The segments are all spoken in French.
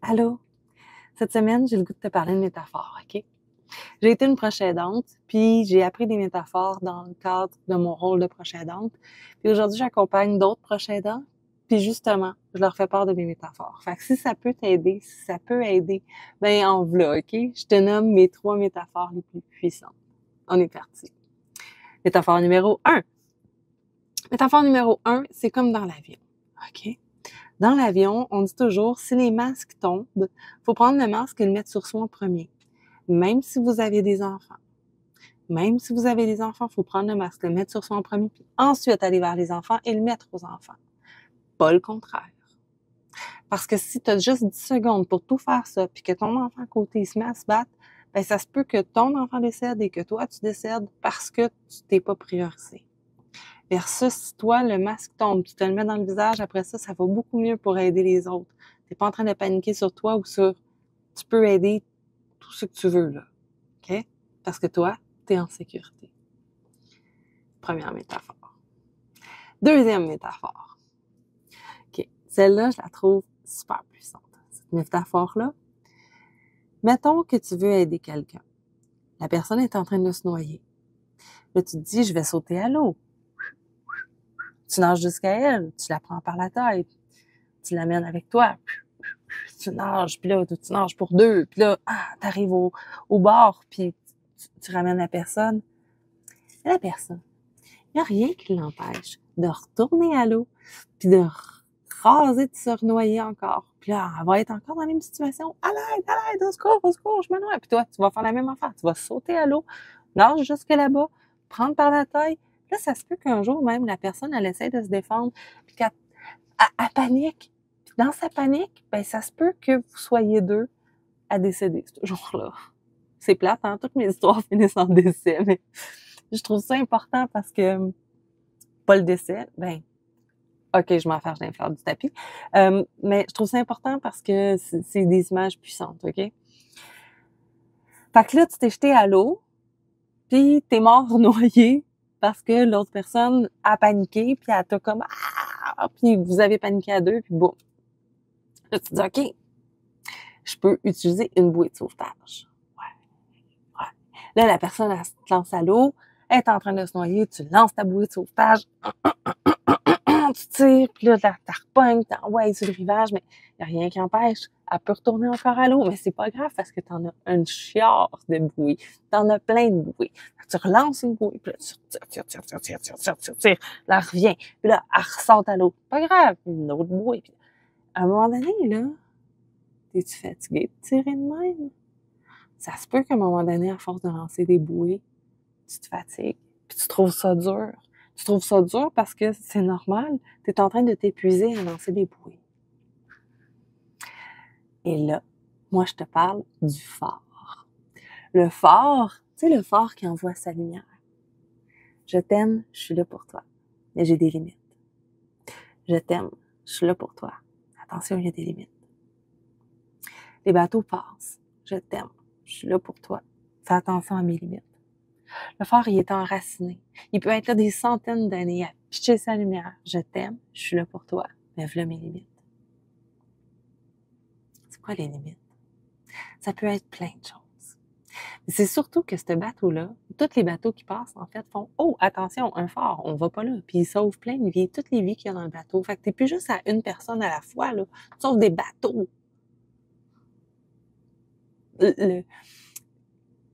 Allô? Cette semaine, j'ai le goût de te parler de métaphores, OK? J'ai été une proche aidante, puis j'ai appris des métaphores dans le cadre de mon rôle de proche aidante. Puis aujourd'hui, j'accompagne d'autres proches aidants, puis justement, je leur fais part de mes métaphores. Fait que si ça peut t'aider, si ça peut aider, ben en voilà, OK? Je te nomme mes 3 métaphores les plus puissantes. On est parti. Métaphore numéro 1. Métaphore numéro 1, c'est comme dans l'avion, OK? Dans l'avion, on dit toujours, si les masques tombent, faut prendre le masque et le mettre sur soi en premier. Même si vous avez des enfants. Même si vous avez des enfants, faut prendre le masque, le mettre sur soi en premier, puis ensuite aller vers les enfants et le mettre aux enfants. Pas le contraire. Parce que si tu as juste 10 secondes pour tout faire ça, puis que ton enfant à côté se met à se battre, ben ça se peut que ton enfant décède et que toi, tu décèdes parce que tu t'es pas priorisé. Versus si toi, le masque tombe, tu te le mets dans le visage, après ça, ça va beaucoup mieux pour aider les autres. T'es pas en train de paniquer sur toi ou sur tu peux aider tout ce que tu veux, là. OK? Parce que toi, t'es en sécurité. Première métaphore. Deuxième métaphore. OK. Celle-là, je la trouve super puissante. Cette métaphore-là. Mettons que tu veux aider quelqu'un. La personne est en train de se noyer. Là, tu te dis, je vais sauter à l'eau. Tu nages jusqu'à elle, tu la prends par la tête, tu l'amènes avec toi. Tu nages, puis là, tu nages pour deux, puis là, t'arrives au bord, puis tu ramènes la personne. Et la personne, il n'y a rien qui l'empêche de retourner à l'eau, puis de raser, de se renoyer encore. Puis là, elle va être encore dans la même situation. À l'aide, au secours, je me noie. Puis toi, tu vas faire la même affaire. Tu vas sauter à l'eau, nage jusque là-bas, prendre par la taille. Là, ça se peut qu'un jour même, la personne, elle essaie de se défendre, puis qu'elle panique. Puis dans sa panique, ben ça se peut que vous soyez deux à décéder ce jour-là. C'est plate, hein? Toutes mes histoires finissent en décès, mais je trouve ça important parce que pas le décès, ben OK, je m'en fâche d'un fleur du tapis. Mais je trouve ça important parce que c'est des images puissantes, OK? Fait que là, tu t'es jeté à l'eau, puis t'es mort noyé parce que l'autre personne a paniqué, puis elle t'a comme puis vous avez paniqué à deux, puis boum. Là, tu te dis OK, je peux utiliser une bouée de sauvetage. Ouais. Là, la personne, elle se lance à l'eau, elle est en train de se noyer, tu lances ta bouée de sauvetage, tu tires, puis là, t'as repognes, ouais, sur le rivage, mais il n'y a rien qui empêche. Elle peut retourner encore à l'eau, mais c'est pas grave parce que t'en as une chiard de bouées. T'en as plein de bouées. Tu relances une bouée, puis là, tu tires. Là, elle revient, puis là, elle ressort à l'eau. Pas grave, une autre bouée. Puis, à un moment donné, là, t'es-tu fatigué de tirer de même? Ça se peut qu'à un moment donné, à force de lancer des bouées, tu te fatigues, puis tu trouves ça dur. Tu trouves ça dur parce que c'est normal. Tu es en train de t'épuiser à lancer des bouées. Et là, moi, je te parle du phare. Le phare, tu sais, le phare qui envoie sa lumière. Je t'aime, je suis là pour toi. Mais j'ai des limites. Je t'aime, je suis là pour toi. Attention, il y a des limites. Les bateaux passent. Je t'aime, je suis là pour toi. Fais attention à mes limites. Le phare, il est enraciné. Il peut être là des centaines d'années à pitcher sa lumière. Je t'aime, je suis là pour toi. Mais voilà mes limites. C'est quoi les limites? Ça peut être plein de choses. Mais c'est surtout que ce bateau-là, tous les bateaux qui passent, en fait, font « Oh, attention, un phare, on va pas là. » Puis ils sauvent plein de vies, toutes les vies qu'il y a dans le bateau. Fait que t'es plus juste à une personne à la fois, là. Tu sauves des bateaux.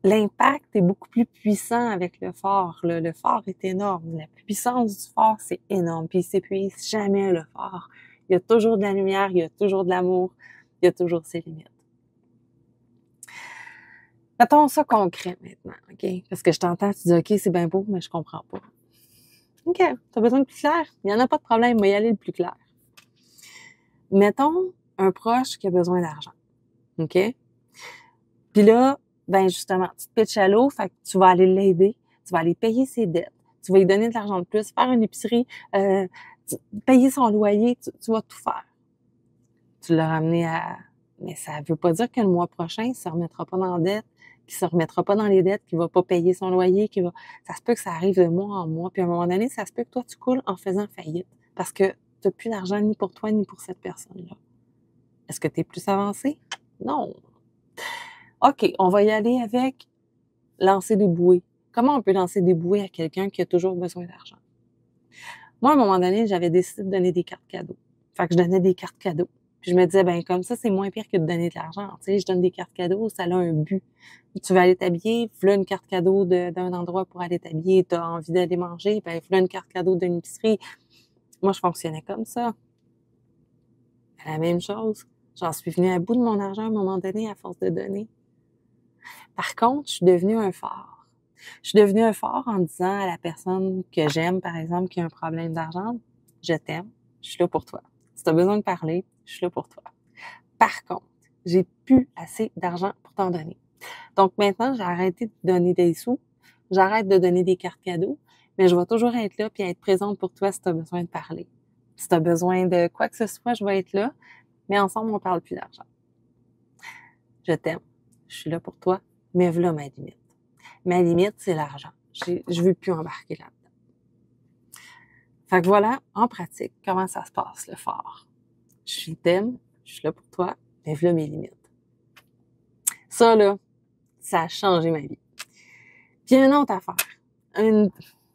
L'impact est beaucoup plus puissant avec le phare. Le phare est énorme. La puissance du phare, c'est énorme. Puis il s'épuise jamais, le phare. Il y a toujours de la lumière, il y a toujours de l'amour, il y a toujours ses limites. Mettons ça concret maintenant, OK? Parce que je t'entends, tu dis, OK, c'est bien beau, mais je comprends pas. OK, t'as besoin de plus clair? Il n'y en a pas de problème, mais y aller le plus clair. Mettons un proche qui a besoin d'argent, OK? Puis là, ben justement, tu te pitches à l'eau, fait que tu vas aller l'aider, tu vas aller payer ses dettes, tu vas lui donner de l'argent de plus, faire une épicerie, payer son loyer, tu vas tout faire. Tu l'as ramené à... Mais ça veut pas dire que le mois prochain, il se remettra pas dans la dette, qu'il se remettra pas dans les dettes, qu'il va pas payer son loyer, Ça se peut que ça arrive de mois en mois, puis à un moment donné, ça se peut que toi, tu coules en faisant faillite, parce que t'as plus d'argent ni pour toi, ni pour cette personne-là. Est-ce que tu es plus avancé? Non. OK, on va y aller avec lancer des bouées. Comment on peut lancer des bouées à quelqu'un qui a toujours besoin d'argent? Moi, à un moment donné, j'avais décidé de donner des cartes cadeaux. Fait que je donnais des cartes cadeaux. Puis je me disais, ben comme ça, c'est moins pire que de donner de l'argent. Tu sais, je donne des cartes cadeaux, ça a un but. Tu veux aller t'habiller, voilà une carte cadeau d'un endroit pour aller t'habiller. Tu as envie d'aller manger, ben voilà une carte cadeau d'une épicerie. Moi, je fonctionnais comme ça. La même chose. J'en suis venue à bout de mon argent à un moment donné à force de donner. Par contre, je suis devenue un phare. Je suis devenue un phare en disant à la personne que j'aime, par exemple, qui a un problème d'argent, je t'aime, je suis là pour toi. Si tu as besoin de parler, je suis là pour toi. Par contre, j'ai plus assez d'argent pour t'en donner. Donc maintenant, j'ai arrêté de donner des sous, j'arrête de donner des cartes cadeaux, mais je vais toujours être là puis être présente pour toi si tu as besoin de parler. Si tu as besoin de quoi que ce soit, je vais être là, mais ensemble, on parle plus d'argent. Je t'aime, je suis là pour toi, mais voilà ma limite. Ma limite, c'est l'argent. Je veux plus embarquer là-dedans. Fait que voilà, en pratique, comment ça se passe, le phare. Je t'aime, je suis là pour toi, mais voilà mes limites. Ça, là, ça a changé ma vie. Puis une autre affaire.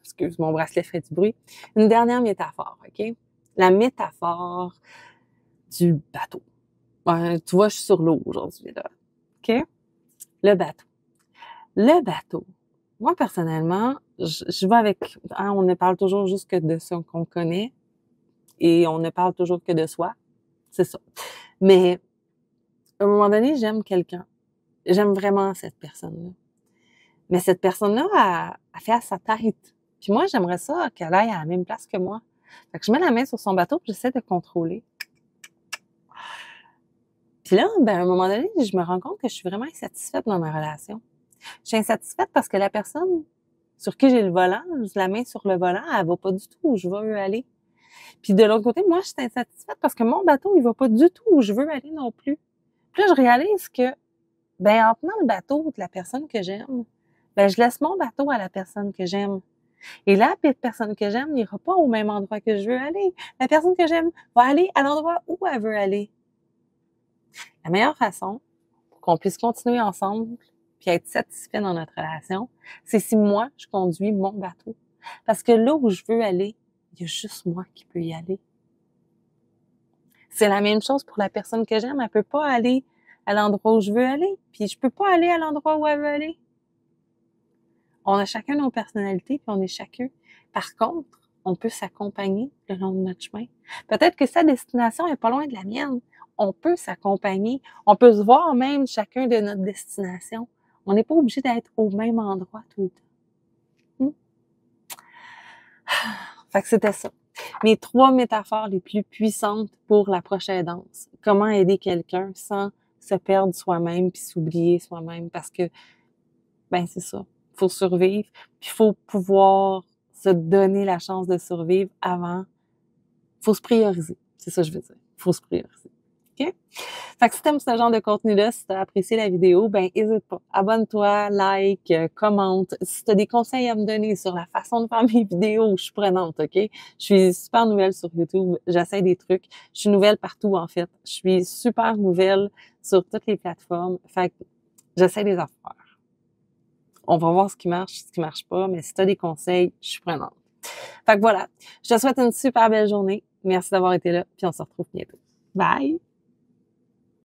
Excuse, mon bracelet fait du bruit. Une dernière métaphore, OK? La métaphore du bateau. Tu vois, je suis sur l'eau aujourd'hui, là. OK? Le bateau. Le bateau. Moi, personnellement, je vais avec... Hein, on ne parle toujours juste que de ce qu'on connaît et on ne parle toujours que de soi. C'est ça. Mais à un moment donné, j'aime quelqu'un. J'aime vraiment cette personne-là. Mais cette personne-là, a fait à sa tête. Puis moi, j'aimerais ça qu'elle aille à la même place que moi. Fait que je mets la main sur son bateau puis j'essaie de contrôler. Puis là, ben, à un moment donné, je me rends compte que je suis vraiment insatisfaite dans ma relation. Je suis insatisfaite parce que la personne sur qui j'ai le volant, la main sur le volant, elle va pas du tout où je veux aller. Puis de l'autre côté, moi, je suis insatisfaite parce que mon bateau, il va pas du tout où je veux aller non plus. Puis là, je réalise que, ben, en tenant le bateau de la personne que j'aime, ben, je laisse mon bateau à la personne que j'aime. Et la personne que j'aime n'ira pas au même endroit que je veux aller. La personne que j'aime va aller à l'endroit où elle veut aller. La meilleure façon pour qu'on puisse continuer ensemble puis être satisfait dans notre relation, c'est si moi, je conduis mon bateau. Parce que là où je veux aller, il y a juste moi qui peux y aller. C'est la même chose pour la personne que j'aime. Elle peut pas aller à l'endroit où je veux aller, puis je peux pas aller à l'endroit où elle veut aller. On a chacun nos personnalités, puis on est chacun. Par contre, on peut s'accompagner le long de notre chemin. Peut-être que sa destination est pas loin de la mienne. On peut s'accompagner. On peut se voir même chacun de notre destination. On n'est pas obligé d'être au même endroit tout le temps. Fait que c'était ça. Mes 3 métaphores les plus puissantes pour la prochaine danse. Comment aider quelqu'un sans se perdre soi-même puis s'oublier soi-même parce que, ben, c'est ça. Faut survivre puis faut pouvoir se donner la chance de survivre avant. Faut se prioriser. C'est ça que je veux dire. Faut se prioriser. OK? Fait que si t'aimes ce genre de contenu-là, si t'as apprécié la vidéo, ben hésite pas. Abonne-toi, like, commente. Si t'as des conseils à me donner sur la façon de faire mes vidéos, je suis prenante, OK? Je suis super nouvelle sur YouTube. J'essaie des trucs. Je suis nouvelle partout, en fait. Je suis super nouvelle sur toutes les plateformes. Fait que j'essaie des affaires. On va voir ce qui marche pas, mais si t'as des conseils, je suis prenante. Fait que voilà. Je te souhaite une super belle journée. Merci d'avoir été là, puis on se retrouve bientôt. Bye!